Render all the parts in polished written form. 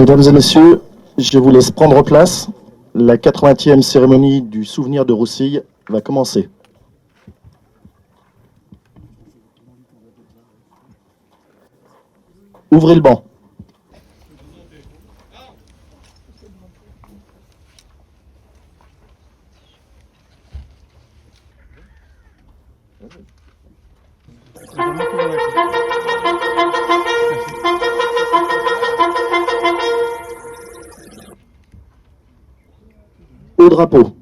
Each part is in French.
Mesdames et messieurs, je vous laisse prendre place. La 80e cérémonie du souvenir de Roussille va commencer. Ouvrez le banc. Au drapeau.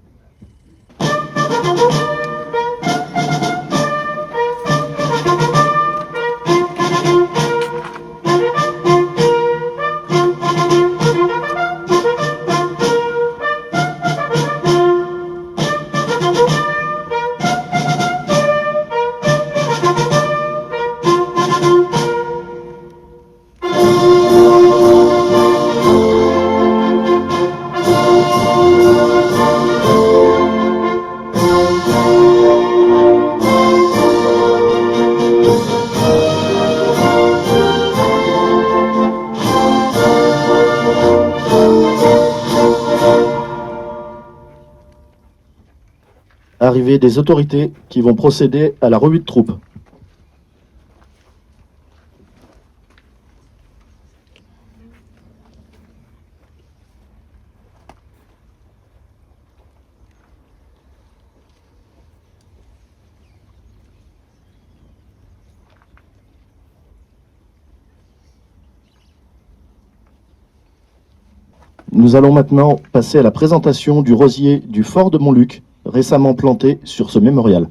Arrivée des autorités qui vont procéder à la revue de troupes. Nous allons maintenant passer à la présentation du rosier du fort de Montluc, récemment planté sur ce mémorial.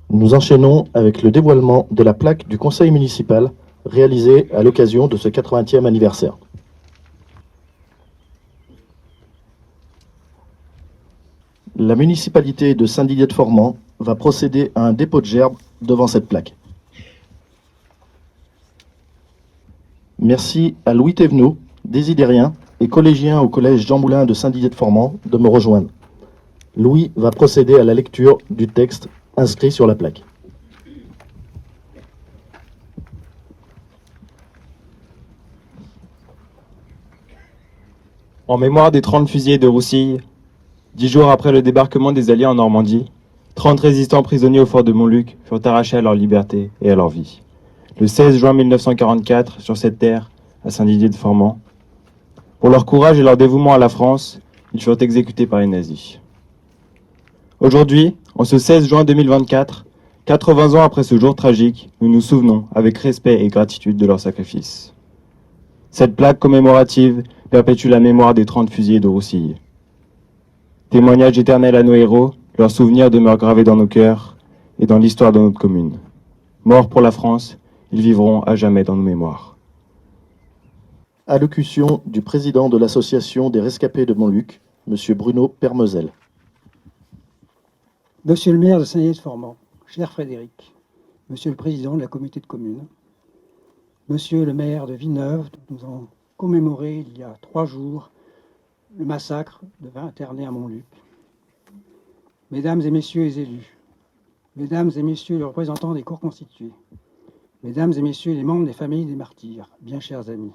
Nous enchaînons avec le dévoilement de la plaque du conseil municipal réalisée à l'occasion de ce 80e anniversaire. La municipalité de Saint-Didier-de-Formans va procéder à un dépôt de gerbes devant cette plaque. Merci à Louis Thévenot, désidérien et collégien au collège Jean Moulin de Saint-Didier-de-Formans, de me rejoindre. Louis va procéder à la lecture du texte inscrit sur la plaque. En mémoire des 30 fusillés de Roussille, 10 jours après le débarquement des Alliés en Normandie, 30 résistants prisonniers au fort de Montluc furent arrachés à leur liberté et à leur vie. Le 16 juin 1944, sur cette terre, à Saint-Didier-de-Formans, pour leur courage et leur dévouement à la France, ils furent exécutés par les nazis. Aujourd'hui, en ce 16 juin 2024, 80 ans après ce jour tragique, nous nous souvenons avec respect et gratitude de leur sacrifice. Cette plaque commémorative perpétue la mémoire des 30 fusillés de Roussille. Témoignage éternel à nos héros, leurs souvenirs demeurent gravés dans nos cœurs et dans l'histoire de notre commune. Morts pour la France, ils vivront à jamais dans nos mémoires. Allocution du président de l'association des rescapés de Montluc, M. Bruno Permezel. Monsieur le maire de Saint-Didier-de-Formans, cher Frédéric, Monsieur le président de la communauté de communes, Monsieur le maire de Villeneuve, nous avons commémoré il y a 3 jours le massacre de 20 internés à Montluc. Mesdames et messieurs les élus, mesdames et messieurs les représentants des cours constituées, mesdames et messieurs les membres des familles des martyrs, bien chers amis,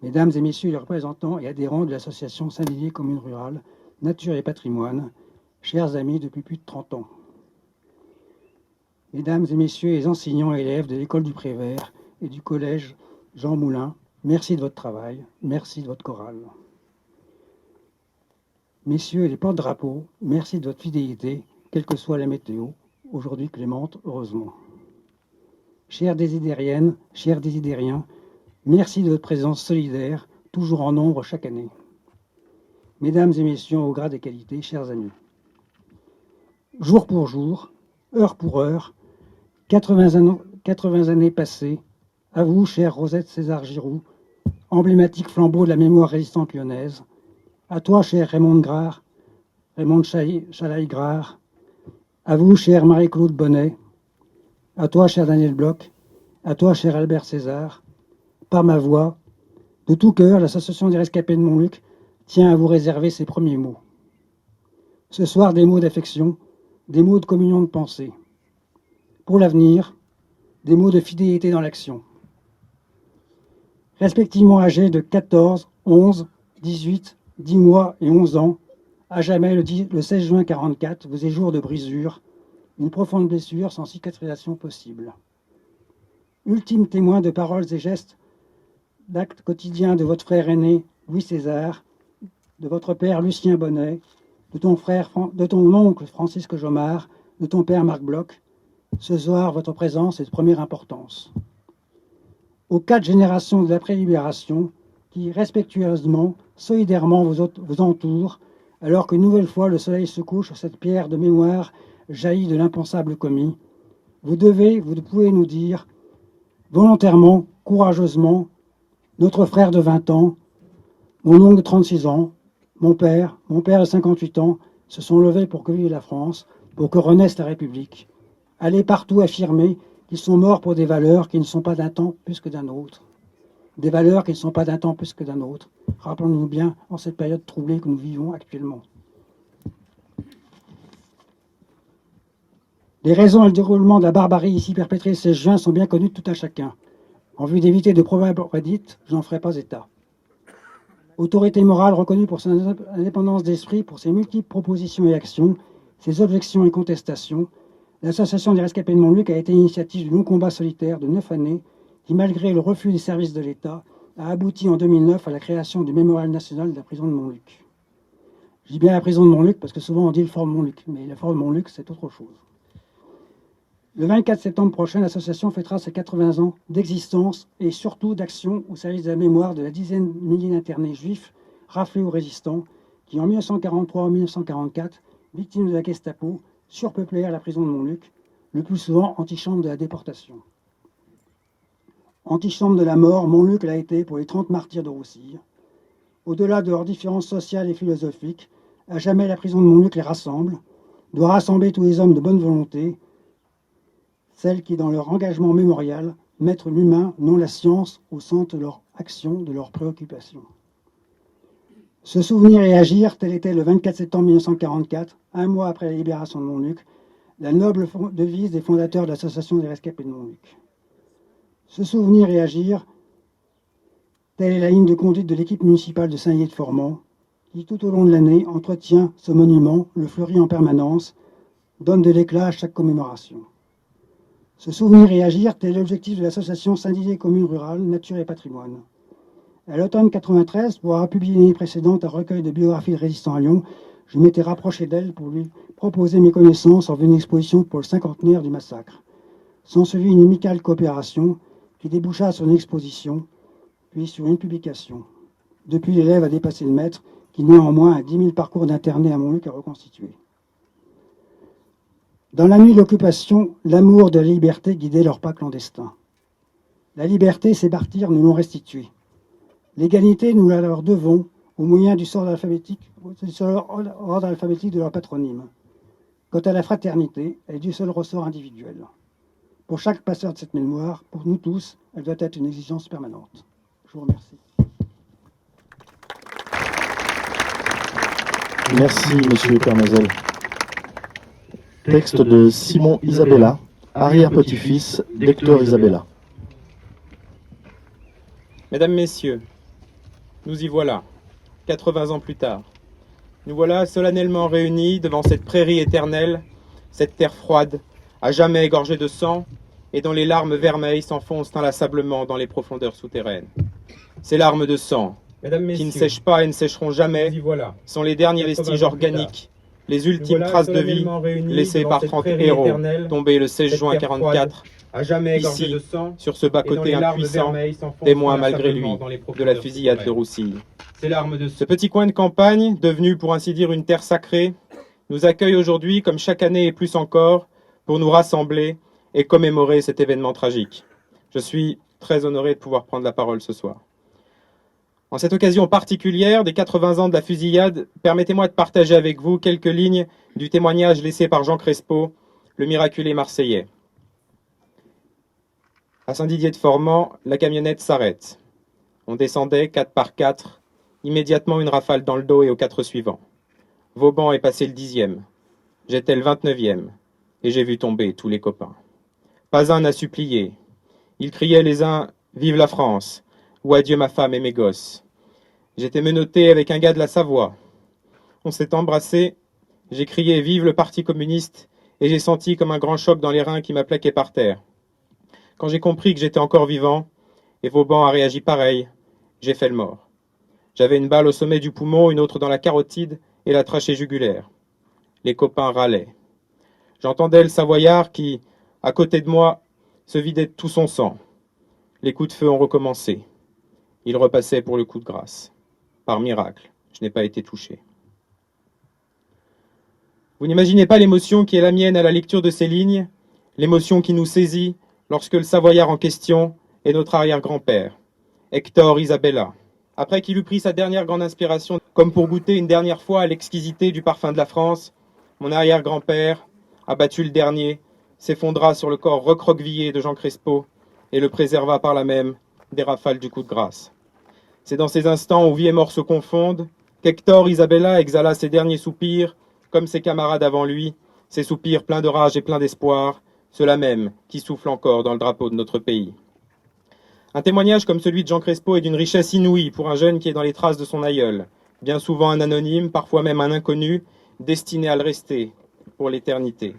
mesdames et messieurs les représentants et adhérents de l'association Saint-Didier Commune Rurale, Nature et Patrimoine, chers amis depuis plus de 30 ans, mesdames et messieurs les enseignants et élèves de l'école du Prévert et du collège Jean Moulin, merci de votre travail, merci de votre chorale. Messieurs les porte-drapeaux, merci de votre fidélité, quelle que soit la météo, aujourd'hui clémente, heureusement. Chères désidériennes, chers désidériens, merci de votre présence solidaire, toujours en nombre chaque année. Mesdames et messieurs au grade et qualité, chers amis. Jour pour jour, heure pour heure, 80 années passées, à vous, chère Rosette César-Giroux, emblématique flambeau de la mémoire résistante lyonnaise, à toi, cher Raymond Chalaï-Grard, à vous, chère Marie-Claude Bonnet, à toi, cher Daniel Bloch, à toi, cher Albert César, par ma voix, de tout cœur, l'association des rescapés de Montluc tient à vous réserver ces premiers mots. Ce soir, des mots d'affection, des mots de communion de pensée. Pour l'avenir, des mots de fidélité dans l'action. Respectivement âgés de 14, 11, 18, 10 mois et 11 ans, à jamais le 16 juin 1944, vous est jour de brisure, une profonde blessure sans cicatrisation possible. Ultime témoin de paroles et gestes, d'actes quotidiens de votre frère aîné, Louis César, de votre père Lucien Bonnet, de ton oncle Francisque Jomard, de ton père Marc Bloch, ce soir, votre présence est de première importance. Aux 4 générations de l'après-libération, qui respectueusement, solidairement vous entourent, alors qu'une nouvelle fois le soleil se couche sur cette pierre de mémoire jaillie de l'impensable commis, vous pouvez nous dire, volontairement, courageusement, notre frère de 20 ans, mon oncle de 36 ans, mon père de 58 ans, se sont levés pour que vive la France, pour que renaisse la République. Allez partout affirmer qu'ils sont morts pour des valeurs qui ne sont pas d'un temps plus que d'un autre. Des valeurs qui ne sont pas d'un temps plus que d'un autre. Rappelons-nous bien en cette période troublée que nous vivons actuellement. Les raisons et le déroulement de la barbarie ici perpétrée le 16 juin sont bien connues de tout un chacun. En vue d'éviter de proverbes redites, je n'en ferai pas état. Autorité morale reconnue pour son indépendance d'esprit, pour ses multiples propositions et actions, ses objections et contestations, l'association des rescapés de Montluc a été l'initiative du long combat solitaire de 9 années qui, malgré le refus des services de l'État, a abouti en 2009 à la création du mémorial national de la prison de Montluc. Je dis bien la prison de Montluc parce que souvent on dit le fort de Montluc, mais le fort de Montluc c'est autre chose. Le 24 septembre prochain, l'association fêtera ses 80 ans d'existence et surtout d'action au service de la mémoire de la dizaine de milliers d'internés juifs, raflés ou résistants, qui en 1943 et 1944, victimes de la Gestapo, surpeuplèrent la prison de Montluc, le plus souvent antichambre de la déportation. Antichambre de la mort, Montluc l'a été pour les 30 martyrs de Roussille. Au-delà de leurs différences sociales et philosophiques, à jamais la prison de Montluc les rassemble, doit rassembler tous les hommes de bonne volonté, celles qui, dans leur engagement mémorial, mettent l'humain, non la science, au centre de leur action, de leurs préoccupations. Se souvenir et agir, tel était le 24 septembre 1944, un mois après la libération de Montluc, la noble devise des fondateurs de l'association des rescapés de Montluc. Se souvenir et agir, telle est la ligne de conduite de l'équipe municipale de Saint-Dié-de-Formans, qui tout au long de l'année entretient ce monument, le fleurit en permanence, donne de l'éclat à chaque commémoration. Se souvenir et agir, tel est l'objectif de l'association Saint-Didier Communes Rurales, Nature et Patrimoine. À l'automne 1993, pour avoir publié l'année précédente un recueil de biographies de résistants à Lyon, je m'étais rapproché d'elle pour lui proposer mes connaissances en vue d'une exposition pour le cinquantenaire du massacre. S'en suivit une amicale coopération qui déboucha sur une exposition, puis sur une publication. Depuis, l'élève a dépassé le maître, qui néanmoins a 10 000 parcours d'internés à Montluc à reconstituer. Dans la nuit de l'occupation, l'amour de la liberté guidait leurs pas clandestins. La liberté, c'est partir, nous l'ont restituée. L'égalité, nous la leur devons au moyen du ordre alphabétique de leur patronyme. Quant à la fraternité, elle est du seul ressort individuel. Pour chaque passeur de cette mémoire, pour nous tous, elle doit être une exigence permanente. Je vous remercie. Merci, Monsieur Permazel. Texte de Simon Isabella, arrière-petit-fils d'Hector Isabella. Mesdames, Messieurs, nous y voilà, 80 ans plus tard. Nous voilà solennellement réunis devant cette prairie éternelle, cette terre froide, à jamais égorgée de sang, et dont les larmes vermeilles s'enfoncent inlassablement dans les profondeurs souterraines. Ces larmes de sang, qui ne sèchent pas et ne sécheront jamais, sont les derniers vestiges organiques, les ultimes traces de vie laissées par 30 héros tombés le 16 juin 1944, ici, sur ce bas-côté impuissant, témoin malgré lui de la fusillade de Roussille. Ce petit coin de campagne, devenu pour ainsi dire une terre sacrée, nous accueille aujourd'hui, comme chaque année et plus encore, pour nous rassembler et commémorer cet événement tragique. Je suis très honoré de pouvoir prendre la parole ce soir. En cette occasion particulière des 80 ans de la fusillade, permettez-moi de partager avec vous quelques lignes du témoignage laissé par Jean Crespo, le miraculé marseillais. À Saint-Didier-de-Formans, la camionnette s'arrête. On descendait 4 par 4, immédiatement une rafale dans le dos et aux 4 suivants. Vauban est passé le 10e, j'étais le 29e, et j'ai vu tomber tous les copains. Pas un n'a supplié. Ils criaient les uns « Vive la France !» ou « Adieu ma femme et mes gosses !» J'étais menotté avec un gars de la Savoie. On s'est embrassé, j'ai crié « Vive le Parti communiste !» et j'ai senti comme un grand choc dans les reins qui m'a plaqué par terre. Quand j'ai compris que j'étais encore vivant, et Vauban a réagi pareil, j'ai fait le mort. J'avais une balle au sommet du poumon, une autre dans la carotide et la trachée jugulaire. Les copains râlaient. J'entendais le Savoyard qui, à côté de moi, se vidait de tout son sang. Les coups de feu ont recommencé. Il repassait pour le coup de grâce. Par miracle, je n'ai pas été touché. Vous n'imaginez pas l'émotion qui est la mienne à la lecture de ces lignes, l'émotion qui nous saisit lorsque le Savoyard en question est notre arrière-grand-père, Hector Isabella. Après qu'il eut pris sa dernière grande inspiration, comme pour goûter une dernière fois à l'exquisité du parfum de la France, mon arrière-grand-père, abattu le dernier, s'effondra sur le corps recroquevillé de Jean Crespo et le préserva par là même des rafales du coup de grâce. C'est dans ces instants où vie et mort se confondent qu'Hector Isabella exhala ses derniers soupirs, comme ses camarades avant lui, ses soupirs pleins de rage et pleins d'espoir, ceux-là même qui soufflent encore dans le drapeau de notre pays. Un témoignage comme celui de Jean Crespo est d'une richesse inouïe pour un jeune qui est dans les traces de son aïeul, bien souvent un anonyme, parfois même un inconnu, destiné à le rester pour l'éternité.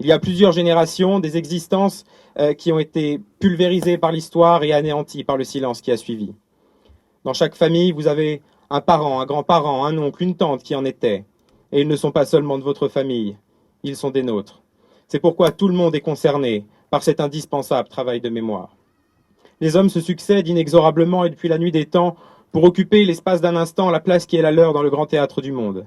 Il y a plusieurs générations, des existences qui ont été pulvérisées par l'histoire et anéanties par le silence qui a suivi. Dans chaque famille, vous avez un parent, un grand-parent, un oncle, une tante qui en était. Et ils ne sont pas seulement de votre famille, ils sont des nôtres. C'est pourquoi tout le monde est concerné par cet indispensable travail de mémoire. Les hommes se succèdent inexorablement et depuis la nuit des temps pour occuper l'espace d'un instant la place qui est la leur dans le grand théâtre du monde.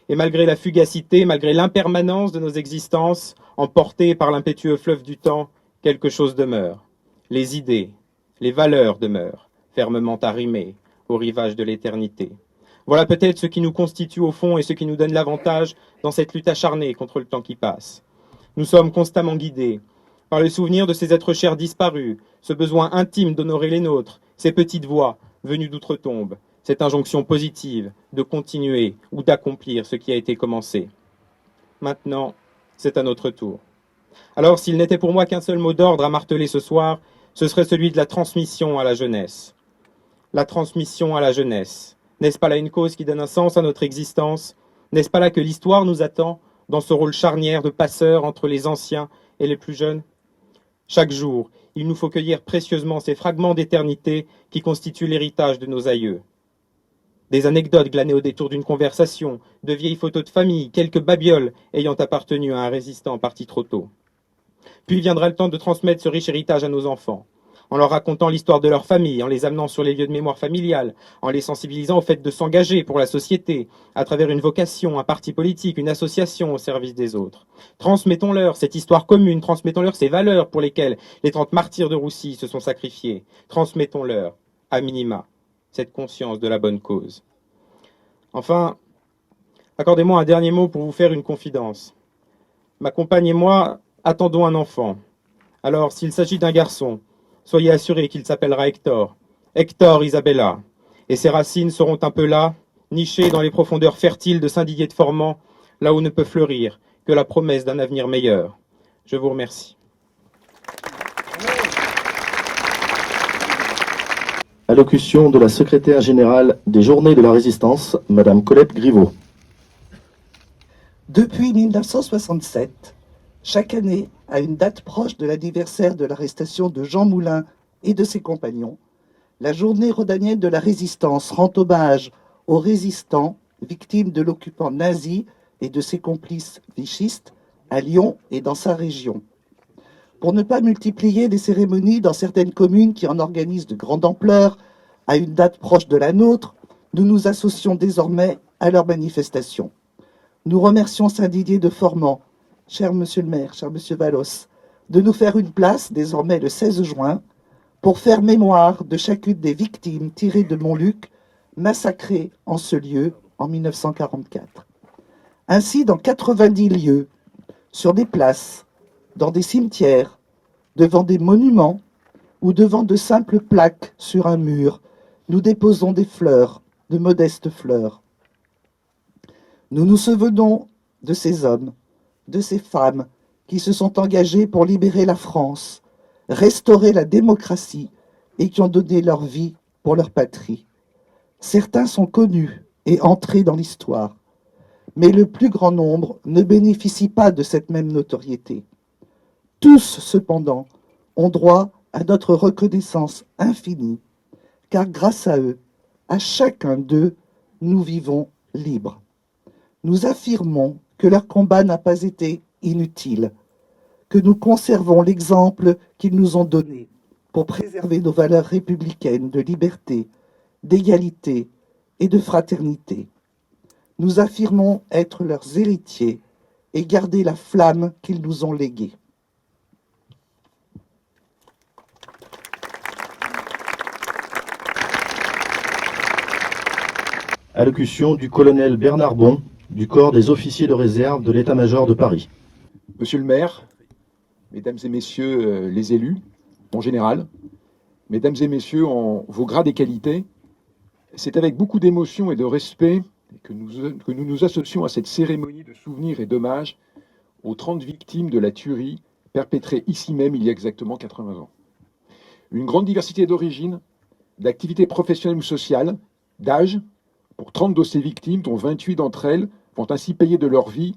Et malgré la fugacité, malgré l'impermanence de nos existences, emportées par l'impétueux fleuve du temps, quelque chose demeure. Les idées, les valeurs demeurent, fermement arrimées au rivage de l'éternité. Voilà peut-être ce qui nous constitue au fond et ce qui nous donne l'avantage dans cette lutte acharnée contre le temps qui passe. Nous sommes constamment guidés par le souvenir de ces êtres chers disparus, ce besoin intime d'honorer les nôtres, ces petites voix venues d'outre-tombe, cette injonction positive de continuer ou d'accomplir ce qui a été commencé. Maintenant, c'est à notre tour. Alors, s'il n'était pour moi qu'un seul mot d'ordre à marteler ce soir, ce serait celui de la transmission à la jeunesse. La transmission à la jeunesse. N'est-ce pas là une cause qui donne un sens à notre existence? N'est-ce pas là que l'histoire nous attend dans ce rôle charnière de passeur entre les anciens et les plus jeunes? Chaque jour, il nous faut cueillir précieusement ces fragments d'éternité qui constituent l'héritage de nos aïeux. Des anecdotes glanées au détour d'une conversation, de vieilles photos de famille, quelques babioles ayant appartenu à un résistant parti trop tôt. Puis viendra le temps de transmettre ce riche héritage à nos enfants, en leur racontant l'histoire de leur famille, en les amenant sur les lieux de mémoire familiale, en les sensibilisant au fait de s'engager pour la société, à travers une vocation, un parti politique, une association au service des autres. Transmettons-leur cette histoire commune, transmettons-leur ces valeurs pour lesquelles les 30 martyrs de Roussy se sont sacrifiés. Transmettons-leur, à minima, cette conscience de la bonne cause. Enfin, accordez-moi un dernier mot pour vous faire une confidence. Ma compagne et moi attendons un enfant. Alors, s'il s'agit d'un garçon, soyez assurés qu'il s'appellera Hector, Hector Isabella, et ses racines seront un peu là, nichées dans les profondeurs fertiles de Saint-Didier de Formans, là où ne peut fleurir que la promesse d'un avenir meilleur. Je vous remercie. Allocution de la secrétaire générale des Journées de la Résistance, Madame Colette Griveau. Depuis 1967, chaque année, à une date proche de l'anniversaire de l'arrestation de Jean Moulin et de ses compagnons, la journée rhodanienne de la Résistance rend hommage aux résistants victimes de l'occupant nazi et de ses complices vichistes à Lyon et dans sa région. Pour ne pas multiplier les cérémonies dans certaines communes qui en organisent de grande ampleur, à une date proche de la nôtre, nous nous associons désormais à leurs manifestations. Nous remercions Saint-Didier de Formans, cher monsieur le maire, cher monsieur Vallos, de nous faire une place, désormais le 16 juin, pour faire mémoire de chacune des victimes tirées de Montluc, massacrées en ce lieu en 1944. Ainsi, dans 90 lieux, sur des places, dans des cimetières, devant des monuments ou devant de simples plaques sur un mur, nous déposons des fleurs, de modestes fleurs. Nous nous souvenons de ces hommes, de ces femmes qui se sont engagés pour libérer la France, restaurer la démocratie et qui ont donné leur vie pour leur patrie. Certains sont connus et entrés dans l'histoire, mais le plus grand nombre ne bénéficie pas de cette même notoriété. Tous, cependant, ont droit à notre reconnaissance infinie, car grâce à eux, à chacun d'eux, nous vivons libres. Nous affirmons que leur combat n'a pas été inutile, que nous conservons l'exemple qu'ils nous ont donné pour préserver nos valeurs républicaines de liberté, d'égalité et de fraternité. Nous affirmons être leurs héritiers et garder la flamme qu'ils nous ont léguée. Allocution du colonel Bernard Bon, du corps des officiers de réserve de l'état-major de Paris. Monsieur le maire, mesdames et messieurs les élus, en général, mesdames et messieurs en vos grades et qualités, c'est avec beaucoup d'émotion et de respect que nous nous associons à cette cérémonie de souvenirs et d'hommage aux 30 victimes de la tuerie perpétrée ici même il y a exactement 80 ans. Une grande diversité d'origines, d'activités professionnelles ou sociales, d'âge, pour 30 de ces victimes, dont 28 d'entre elles vont ainsi payer de leur vie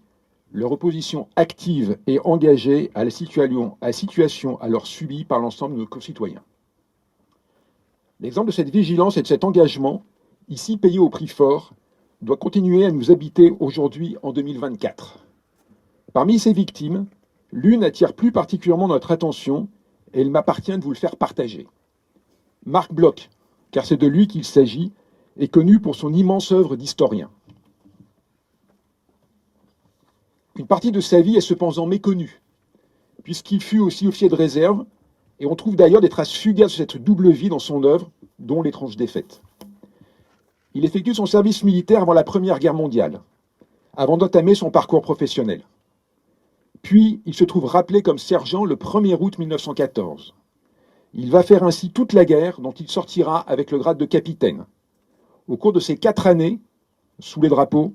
leur opposition active et engagée à la situation alors subie par l'ensemble de nos concitoyens. L'exemple de cette vigilance et de cet engagement, ici payé au prix fort, doit continuer à nous habiter aujourd'hui en 2024. Parmi ces victimes, l'une attire plus particulièrement notre attention et il m'appartient de vous le faire partager. Marc Bloch, car c'est de lui qu'il s'agit, est connu pour son immense œuvre d'historien. Une partie de sa vie est cependant méconnue, puisqu'il fut aussi officier de réserve, et on trouve d'ailleurs des traces fugaces de cette double vie dans son œuvre, dont L'étrange défaite. Il effectue son service militaire avant la Première Guerre mondiale, avant d'entamer son parcours professionnel. Puis, il se trouve rappelé comme sergent le 1er août 1914. Il va faire ainsi toute la guerre, dont il sortira avec le grade de capitaine. Au cours de ces 4 années, sous les drapeaux,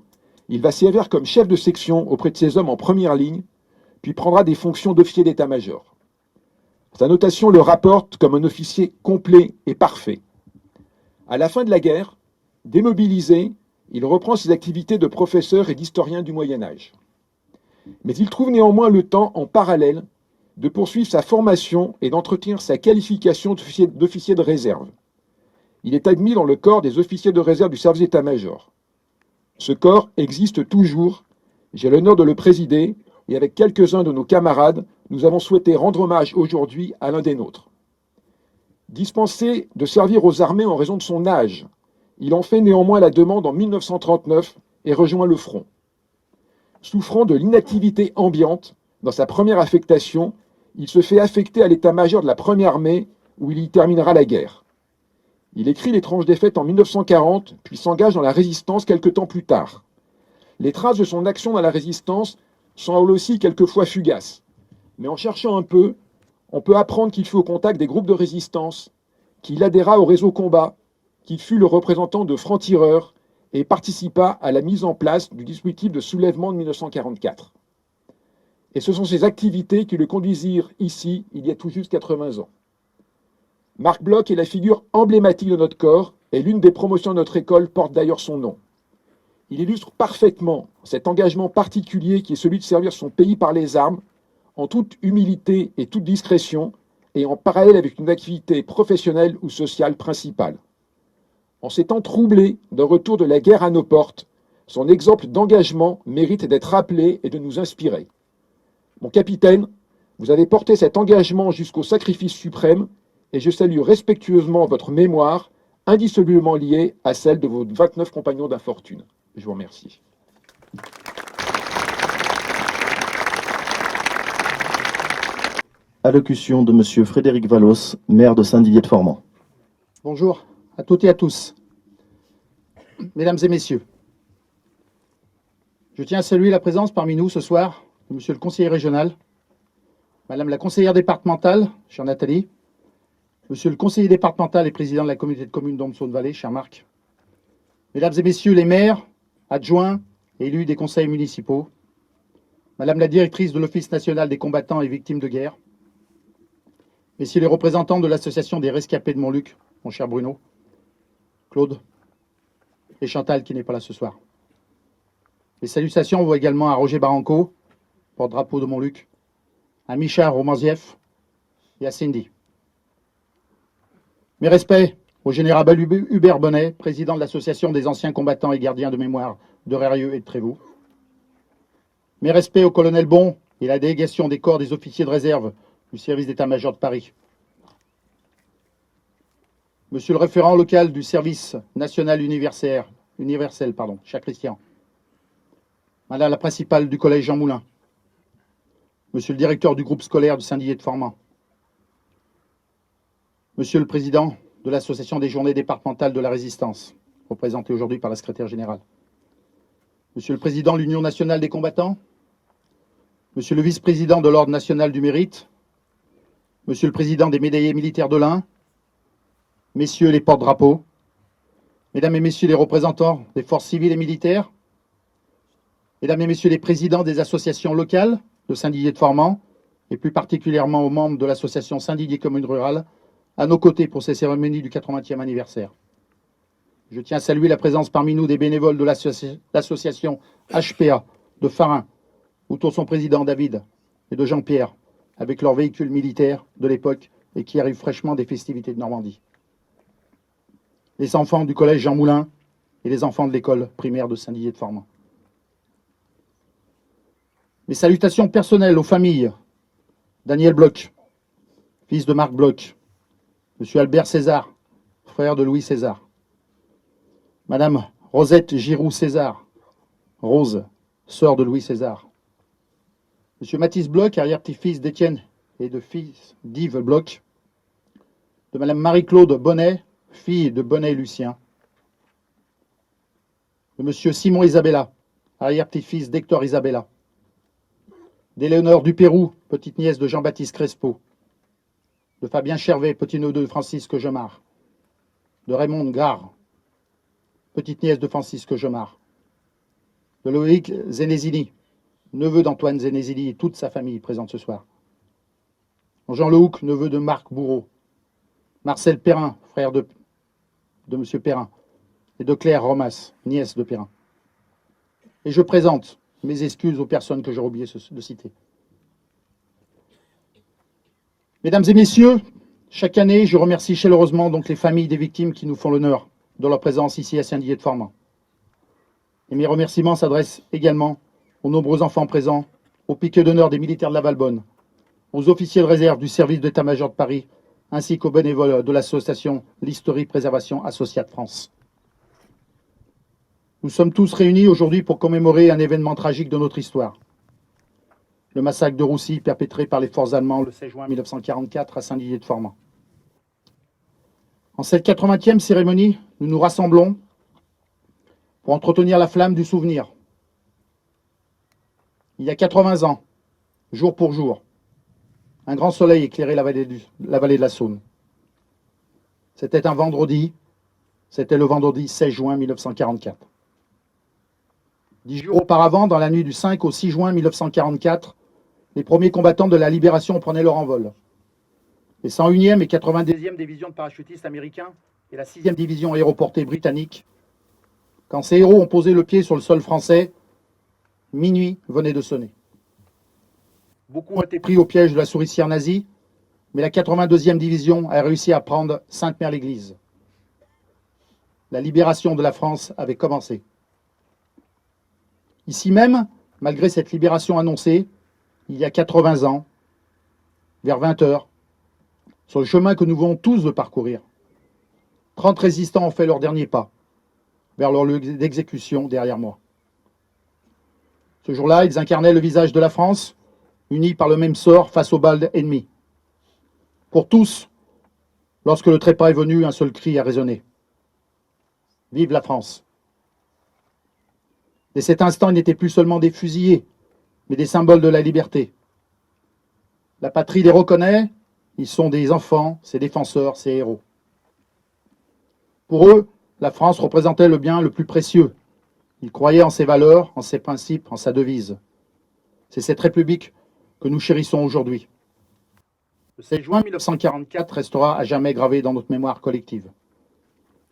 il va servir comme chef de section auprès de ses hommes en première ligne, puis prendra des fonctions d'officier d'état-major. Sa notation le rapporte comme un officier complet et parfait. À la fin de la guerre, démobilisé, il reprend ses activités de professeur et d'historien du Moyen-Âge. Mais il trouve néanmoins le temps, en parallèle, de poursuivre sa formation et d'entretenir sa qualification d'officier de réserve. Il est admis dans le corps des officiers de réserve du service d'état-major. Ce corps existe toujours, j'ai l'honneur de le présider, et avec quelques-uns de nos camarades, nous avons souhaité rendre hommage aujourd'hui à l'un des nôtres. Dispensé de servir aux armées en raison de son âge, il en fait néanmoins la demande en 1939 et rejoint le front. Souffrant de l'inactivité ambiante, dans sa première affectation, il se fait affecter à l'état-major de la Première Armée, où il y terminera la guerre. Il écrit L'étrange défaite en 1940, puis s'engage dans la résistance quelque temps plus tard. Les traces de son action dans la résistance sont elles aussi quelquefois fugaces. Mais en cherchant un peu, on peut apprendre qu'il fut au contact des groupes de résistance, qu'il adhéra au réseau combat, qu'il fut le représentant de francs-tireurs et participa à la mise en place du dispositif de soulèvement de 1944. Et ce sont ces activités qui le conduisirent ici, il y a tout juste 80 ans. Marc Bloch est la figure emblématique de notre corps et l'une des promotions de notre école porte d'ailleurs son nom. Il illustre parfaitement cet engagement particulier qui est celui de servir son pays par les armes, en toute humilité et toute discrétion, et en parallèle avec une activité professionnelle ou sociale principale. En ces temps troublés d'un retour de la guerre à nos portes, son exemple d'engagement mérite d'être rappelé et de nous inspirer. Mon capitaine, vous avez porté cet engagement jusqu'au sacrifice suprême, et je salue respectueusement votre mémoire, indissolublement liée à celle de vos 29 compagnons d'infortune. Je vous remercie. Allocution de M. Frédéric Vallos, maire de Saint-Didier-de-Formans. Bonjour à toutes et à tous. Mesdames et messieurs, je tiens à saluer la présence parmi nous ce soir de Monsieur le conseiller régional, Madame la conseillère départementale, chère Nathalie, Monsieur le conseiller départemental et président de la communauté de communes d'Ombre-Saône-Vallée, cher Marc, Mesdames et messieurs les maires, adjoints et élus des conseils municipaux, Madame la directrice de l'Office national des combattants et victimes de guerre, Messieurs les représentants de l'Association des rescapés de Montluc, mon cher Bruno, Claude et Chantal qui n'est pas là ce soir. Les salutations vont également à Roger Baranco, porte-drapeau de Montluc, à Micha Romanzieff et à Cindy. Mes respects au général Hubert Bonnet, président de l'Association des anciens combattants et gardiens de mémoire de Rérieux et de Trévoux. Mes respects au colonel Bon et la délégation des corps des officiers de réserve du service d'état-major de Paris. Monsieur le référent local du service national universel, cher Christian. Madame la principale du collège Jean Moulin. Monsieur le directeur du groupe scolaire du Saint-Didier de Formans. Monsieur le président de l'association des journées départementales de la résistance, représenté aujourd'hui par la secrétaire générale. Monsieur le président de l'Union nationale des combattants. Monsieur le vice-président de l'Ordre national du mérite. Monsieur le président des médaillés militaires de l'Ain. Messieurs les porte-drapeaux. Mesdames et messieurs les représentants des forces civiles et militaires. Mesdames et messieurs les présidents des associations locales de Saint-Didier de Formans, et plus particulièrement aux membres de l'association Saint-Didier Commune Rurale, à nos côtés pour ces cérémonies du 80e anniversaire. Je tiens à saluer la présence parmi nous des bénévoles de l'association HPA de Farin, autour de son président David et de Jean-Pierre, avec leurs véhicules militaires de l'époque et qui arrivent fraîchement des festivités de Normandie. Les enfants du collège Jean Moulin et les enfants de l'école primaire de Saint-Didier de Formans. Mes salutations personnelles aux familles. Daniel Bloch, fils de Marc Bloch. Monsieur Albert César, frère de Louis César. Madame Rosette Giroux-César, Rose, sœur de Louis César. Monsieur Mathis Bloch, arrière-petit-fils d'Étienne et de fils d'Yves Bloch. De Madame Marie-Claude Bonnet, fille de Bonnet Lucien. De Monsieur Simon Isabella, arrière-petit-fils d'Hector Isabella. D'Éléonore Dupérou, petite-nièce de Jean-Baptiste Crespo. De Fabien Chervet, petit-neveu de Francisque Gemard. De Raymond Gare, petite-nièce de Francisque Gemard. De Loïc Zenésini, neveu d'Antoine Zenésini et toute sa famille présente ce soir. Jean Lehoucq, neveu de Marc Bourreau. Marcel Perrin, frère de M. Perrin. Et de Claire Romas, nièce de Perrin. Et je présente mes excuses aux personnes que j'aurais oublié de citer. Mesdames et messieurs, chaque année, je remercie chaleureusement donc les familles des victimes qui nous font l'honneur de leur présence ici à Saint-Didier de Formans. Et mes remerciements s'adressent également aux nombreux enfants présents, aux piquets d'honneur des militaires de la Valbonne, aux officiers de réserve du service d'état-major de Paris, ainsi qu'aux bénévoles de l'association l'Historie Préservation Associate France. Nous sommes tous réunis aujourd'hui pour commémorer un événement tragique de notre histoire. Le massacre de Roussy perpétré par les forces allemandes le 16 juin 1944 à Saint-Didier de Formans. En cette 80e cérémonie, nous nous rassemblons pour entretenir la flamme du souvenir. Il y a 80 ans, jour pour jour, un grand soleil éclairait la vallée de la Saône. C'était un vendredi, c'était le vendredi 16 juin 1944. 10 jours auparavant, dans la nuit du 5 au 6 juin 1944, les premiers combattants de la libération prenaient leur envol. Les 101e et 92e divisions de parachutistes américains et la 6e division aéroportée britannique. Quand ces héros ont posé le pied sur le sol français, minuit venait de sonner. Beaucoup ont été pris au piège de la souricière nazie, mais la 82e division a réussi à prendre Sainte-Mère-l'Église. La libération de la France avait commencé. Ici même, malgré cette libération annoncée, il y a 80 ans, vers 20 heures, sur le chemin que nous venons tous de parcourir, 30 résistants ont fait leur dernier pas vers leur lieu d'exécution derrière moi. Ce jour-là, ils incarnaient le visage de la France, unis par le même sort face aux balles ennemies. Pour tous, lorsque le trépas est venu, un seul cri a résonné. Vive la France! Dès cet instant, ils n'étaient plus seulement des fusillés, mais des symboles de la liberté. La patrie les reconnaît, ils sont des enfants, ses défenseurs, ses héros. Pour eux, la France représentait le bien le plus précieux. Ils croyaient en ses valeurs, en ses principes, en sa devise. C'est cette République que nous chérissons aujourd'hui. Le 16 juin 1944 restera à jamais gravé dans notre mémoire collective.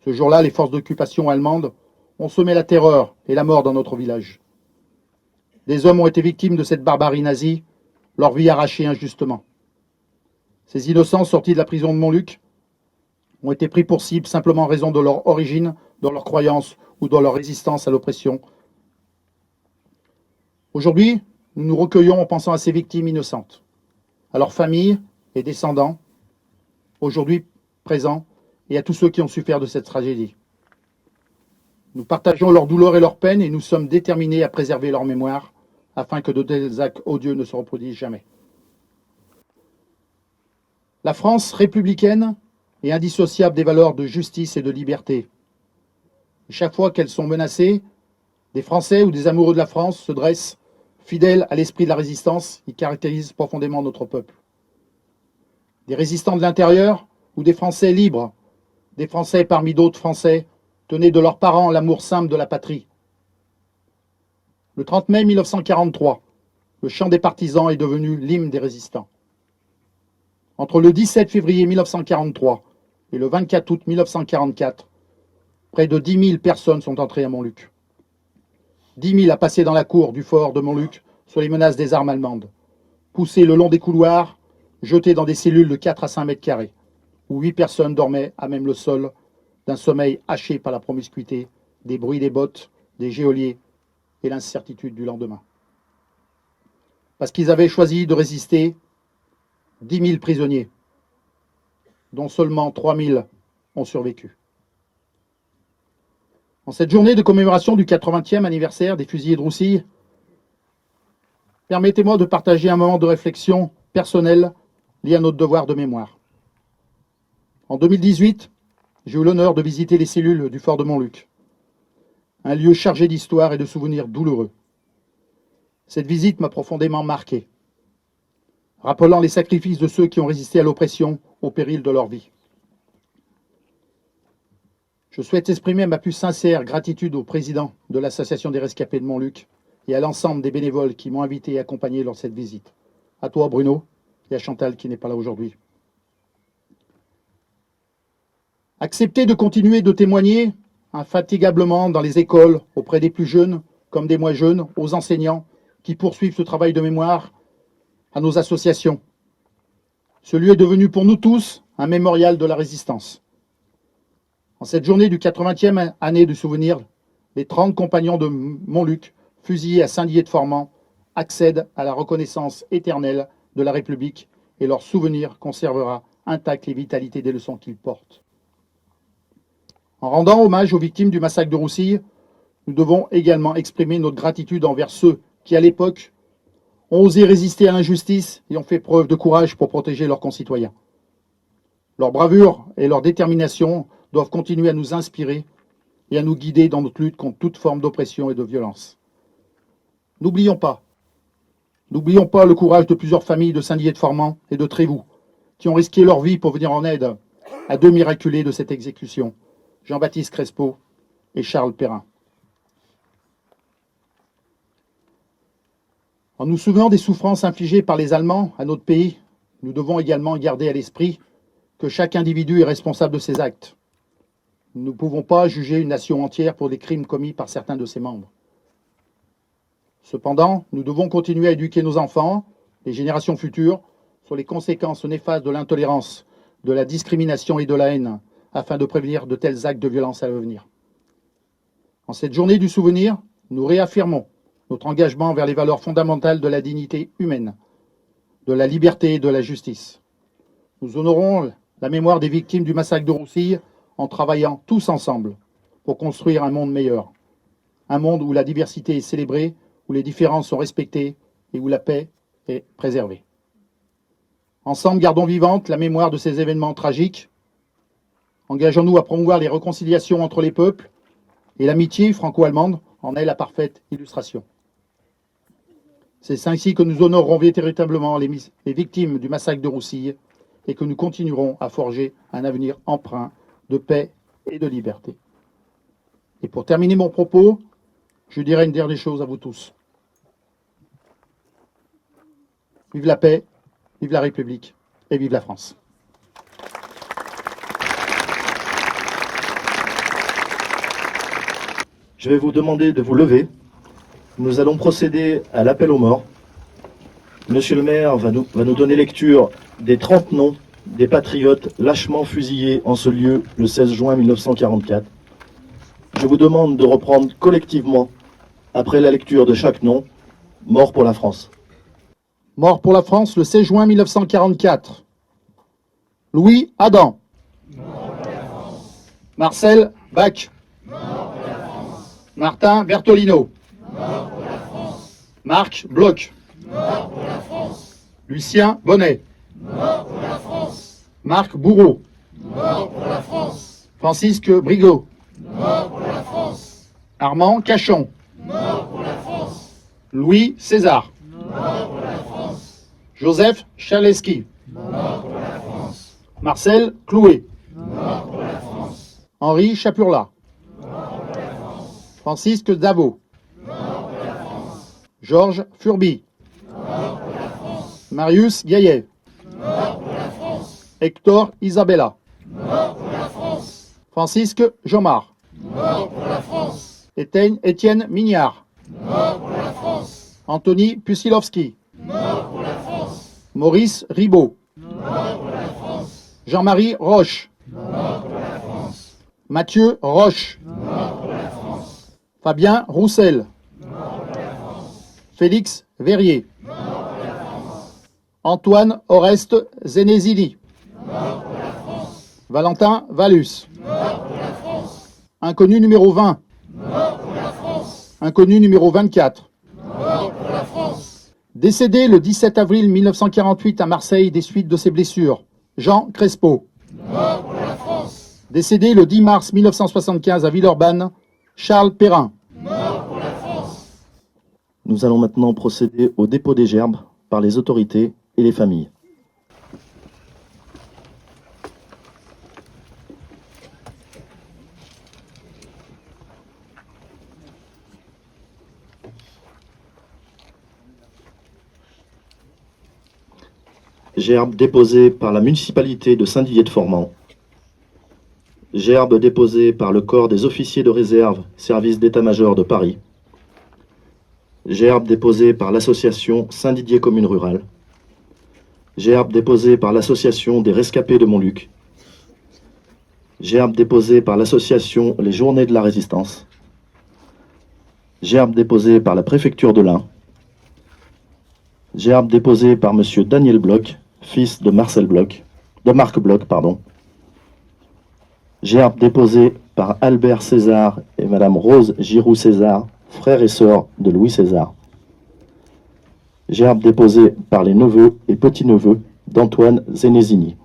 Ce jour-là, les forces d'occupation allemandes ont semé la terreur et la mort dans notre village. Des hommes ont été victimes de cette barbarie nazie, leur vie arrachée injustement. Ces innocents sortis de la prison de Montluc ont été pris pour cible simplement en raison de leur origine, de leur croyance ou de leur résistance à l'oppression. Aujourd'hui, nous nous recueillons en pensant à ces victimes innocentes, à leurs familles et descendants, aujourd'hui présents, et à tous ceux qui ont souffert de cette tragédie. Nous partageons leur douleur et leur peine et nous sommes déterminés à préserver leur mémoire afin que de tels actes odieux ne se reproduisent jamais. La France républicaine est indissociable des valeurs de justice et de liberté. Et chaque fois qu'elles sont menacées, des Français ou des amoureux de la France se dressent, fidèles à l'esprit de la résistance qui caractérise profondément notre peuple. Des résistants de l'intérieur ou des Français libres, des Français parmi d'autres Français, tenaient de leurs parents l'amour simple de la patrie. Le 30 mai 1943, le chant des partisans est devenu l'hymne des résistants. Entre le 17 février 1943 et le 24 août 1944, près de 10 000 personnes sont entrées à Montluc. 10 000 à passer dans la cour du fort de Montluc sur les menaces des armes allemandes, poussées le long des couloirs, jetées dans des cellules de 4 à 5 mètres carrés, où 8 personnes dormaient à même le sol, d'un sommeil haché par la promiscuité, des bruits des bottes, des geôliers et l'incertitude du lendemain. Parce qu'ils avaient choisi de résister, 10 000 prisonniers, dont seulement 3 000 ont survécu. En cette journée de commémoration du 80e anniversaire des fusillés de Roussille, permettez-moi de partager un moment de réflexion personnelle lié à notre devoir de mémoire. En 2018, j'ai eu l'honneur de visiter les cellules du fort de Montluc, un lieu chargé d'histoire et de souvenirs douloureux. Cette visite m'a profondément marqué, rappelant les sacrifices de ceux qui ont résisté à l'oppression au péril de leur vie. Je souhaite exprimer ma plus sincère gratitude au président de l'Association des rescapés de Montluc et à l'ensemble des bénévoles qui m'ont invité et accompagné lors de cette visite. À toi, Bruno, et à Chantal qui n'est pas là aujourd'hui. Accepter de continuer de témoigner infatigablement dans les écoles, auprès des plus jeunes comme des moins jeunes, aux enseignants qui poursuivent ce travail de mémoire, à nos associations. Ce lieu est devenu pour nous tous un mémorial de la résistance. En cette journée du 80e année du souvenir, les 30 compagnons de Montluc, fusillés à Saint-Dié-de-Formans, accèdent à la reconnaissance éternelle de la République et leur souvenir conservera intact les vitalités des leçons qu'ils portent. En rendant hommage aux victimes du massacre de Roussille, nous devons également exprimer notre gratitude envers ceux qui, à l'époque, ont osé résister à l'injustice et ont fait preuve de courage pour protéger leurs concitoyens. Leur bravoure et leur détermination doivent continuer à nous inspirer et à nous guider dans notre lutte contre toute forme d'oppression et de violence. N'oublions pas le courage de plusieurs familles de Saint-Dié-de-Formans et de Trévoux, qui ont risqué leur vie pour venir en aide à deux miraculés de cette exécution, Jean-Baptiste Crespo et Charles Perrin. En nous souvenant des souffrances infligées par les Allemands à notre pays, nous devons également garder à l'esprit que chaque individu est responsable de ses actes. Nous ne pouvons pas juger une nation entière pour les crimes commis par certains de ses membres. Cependant, nous devons continuer à éduquer nos enfants, les générations futures, sur les conséquences néfastes de l'intolérance, de la discrimination et de la haine, afin de prévenir de tels actes de violence à l'avenir. En cette journée du souvenir, nous réaffirmons notre engagement vers les valeurs fondamentales de la dignité humaine, de la liberté et de la justice. Nous honorons la mémoire des victimes du massacre de Roussille en travaillant tous ensemble pour construire un monde meilleur. Un monde où la diversité est célébrée, où les différences sont respectées et où la paix est préservée. Ensemble, gardons vivante la mémoire de ces événements tragiques. Engageons-nous à promouvoir les réconciliations entre les peuples et l'amitié franco-allemande en est la parfaite illustration. C'est ainsi que nous honorerons véritablement les victimes du massacre de Roussille et que nous continuerons à forger un avenir empreint de paix et de liberté. Et pour terminer mon propos, je dirai une dernière chose à vous tous. Vive la paix, vive la République et vive la France. Je vais vous demander de vous lever. Nous allons procéder à l'appel aux morts. Monsieur le maire va nous donner lecture des 30 noms des patriotes lâchement fusillés en ce lieu le 16 juin 1944. Je vous demande de reprendre collectivement, après la lecture de chaque nom, mort pour la France. Mort pour la France le 16 juin 1944. Louis Adam. Marcel Bach. Martin Bertolino. Marc Bloch. Lucien Bonnet. Marc Bourreau. Francisque Brigot. Armand Cachon. Louis César. Joseph Chaleski. Marcel Clouet. Henri Chapurla. Francisque Davot. Georges Furby. Marius Gaillet. Hector Isabella. Francisque Jomard. Étienne Mignard. Anthony Pusilowski. Maurice Ribaud. Jean-Marie Roche. Mathieu Roche. Fabien Roussel. Félix Verrier. Antoine Oreste Zenésili. Valentin Vallus. Inconnu numéro 20. Inconnu numéro 24. Décédé le 17 avril 1948 à Marseille des suites de ses blessures, Jean Crespo. Décédé le 10 mars 1975 à Villeurbanne, Charles Perrin. Nous allons maintenant procéder au dépôt des gerbes par les autorités et les familles. Gerbe déposée par la municipalité de Saint-Didier-de-Formans. Gerbe déposée par le corps des officiers de réserve, service d'état-major de Paris. Gerbe déposée par l'association Saint-Didier Commune Rurale. Gerbe déposée par l'association des rescapés de Montluc. Gerbe déposée par l'association Les Journées de la Résistance. Gerbe déposée par la préfecture de l'Ain. Gerbe déposée par monsieur Daniel Bloch, fils de Marcel Bloch, de Marc Bloch, pardon. Gerbe déposée par Albert César et madame Rose Giroux César, frères et sœurs de Louis César. Gerbe déposée par les neveux et petits-neveux d'Antoine Zenésini.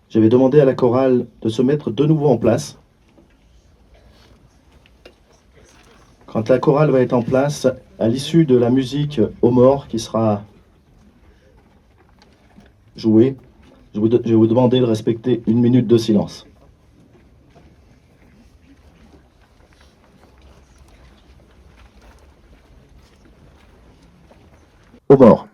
Je vais demander à la chorale de se mettre de nouveau en place. Quand la chorale va être en place, à l'issue de la musique aux morts qui sera jouée, je vais vous demander de respecter 1 minute de silence. Aux morts.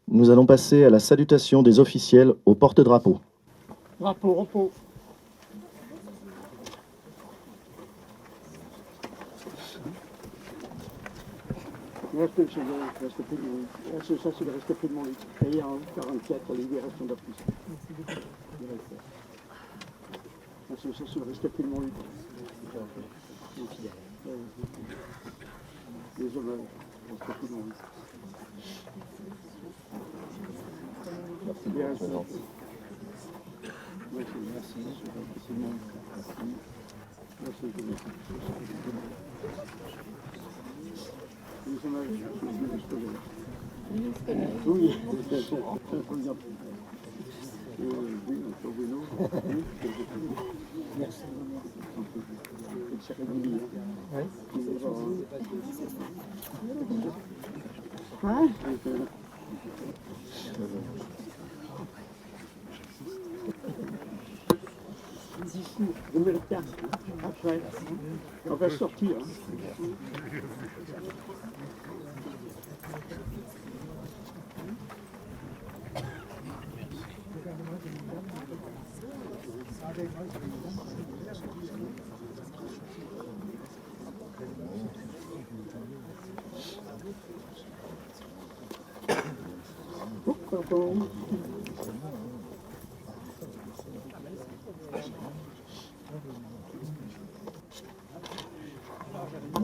Nous allons passer à la salutation des officiels au porte-drapeau. Drapeau, repos. Respect, monsieur le respect de mon lit. Ça, c'est le respect de mon lit. Et en 44, la libération de la puissance. Ça, c'est le respect de mon lit. Les hommages, le respect de mon lit. Bien, merci. Merci. Les hommages, oui, merci. Je mets le casque. Après, on va sortir.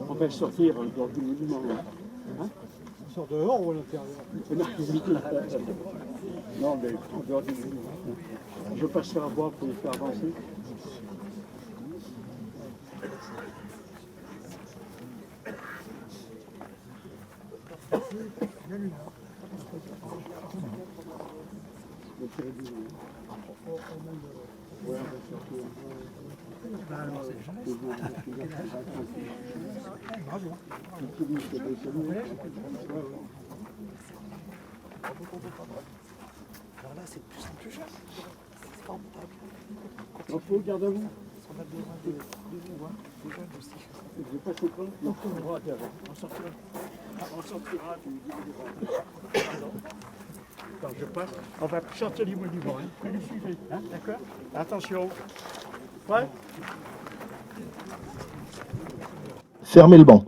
On va sortir dans du monument. Hein? On sort dehors ou à l'intérieur? Non, mais en dehors du monument. Je passerai à boire pour les faire avancer. Alors là, c'est de plus en plus cher. C'est formidable. Il faut garde à vous. On a besoin de jeunes aussi. Je passe le temps. Non, on sortira. On sortira. Attends, je Ouais. On va sortir du monument. Hein. Vous nous suivez, hein, d'accord? Attention. Ouais. Fermez le banc.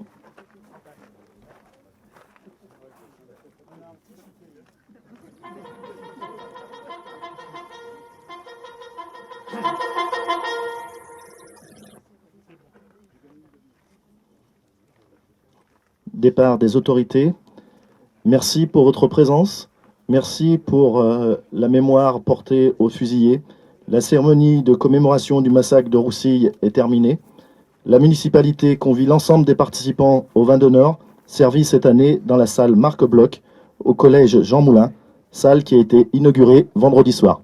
Départ des autorités. Merci pour votre présence. Merci pour la mémoire portée aux fusillés. La cérémonie de commémoration du massacre de Roussille est terminée. La municipalité convie l'ensemble des participants au vin d'honneur, servi cette année dans la salle Marc Bloch, au collège Jean Moulin, salle qui a été inaugurée vendredi soir.